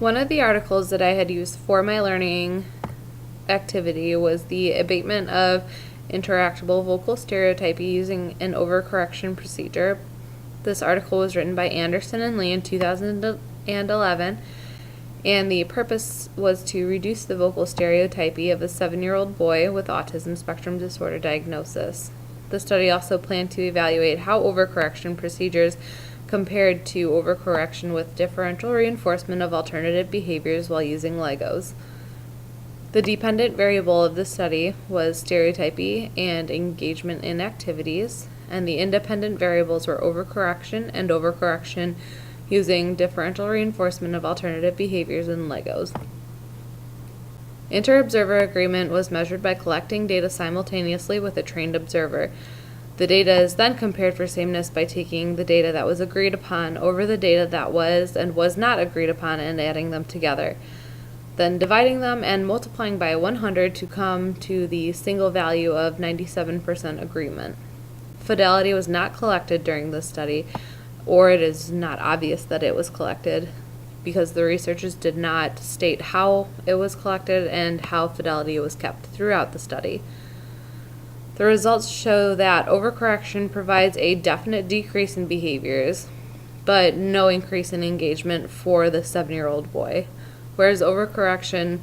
One of the articles that I had used for my learning activity was the abatement of interactable vocal stereotypy using an overcorrection procedure. This article was written by Anderson and Lee in 2011, and the purpose was to reduce the vocal stereotypy of a 7-year-old boy with autism spectrum disorder diagnosis. The study also planned to evaluate how overcorrection procedures compared to overcorrection with differential reinforcement of alternative behaviors while using Legos. The dependent variable of the study was stereotypy and engagement in activities, and the independent variables were overcorrection and overcorrection using differential reinforcement of alternative behaviors in Legos. Inter-observer agreement was measured by collecting data simultaneously with a trained observer. The data is then compared for sameness by taking the data that was agreed upon over the data that was and was not agreed upon and adding them together, then dividing them and multiplying by 100 to come to the single value of 97% agreement. Fidelity was not collected during this study, or it is not obvious that it was collected, because the researchers did not state how it was collected and how fidelity was kept throughout the study. The results show that overcorrection provides a definite decrease in behaviors, but no increase in engagement for the 7-year-old boy, whereas overcorrection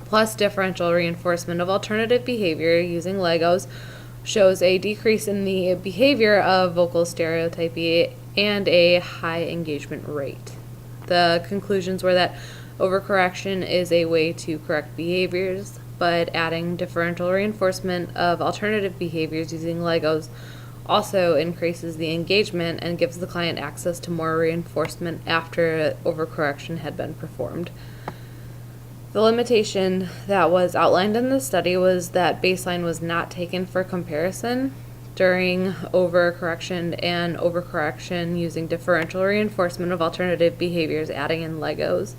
plus differential reinforcement of alternative behavior using Legos shows a decrease in the behavior of vocal stereotypy and a high engagement rate. The conclusions were that overcorrection is a way to correct behaviors, but adding differential reinforcement of alternative behaviors using Legos also increases the engagement and gives the client access to more reinforcement after overcorrection had been performed. The limitation that was outlined in the study was that baseline was not taken for comparison during overcorrection and overcorrection using differential reinforcement of alternative behaviors adding in Legos.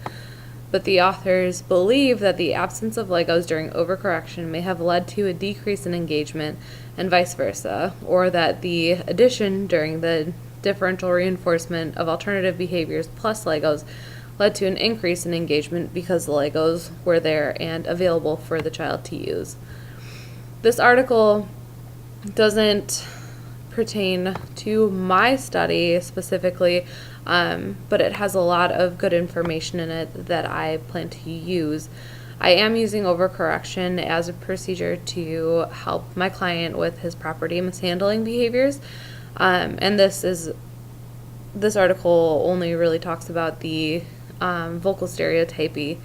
But the authors believe that the absence of Legos during overcorrection may have led to a decrease in engagement and vice versa, or that the addition during the differential reinforcement of alternative behaviors plus Legos led to an increase in engagement because the Legos were there and available for the child to use. This article doesn't pertain to my study specifically, but it has a lot of good information in it that I plan to use. I am using overcorrection as a procedure to help my client with his property mishandling behaviors, and this article only really talks about the vocal stereotypy.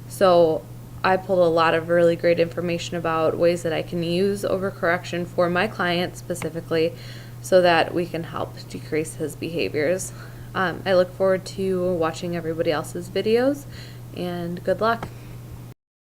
So I pulled a lot of really great information about ways that I can use overcorrection for my client specifically so that we can help decrease his behaviors. I look forward to watching everybody else's videos, and good luck.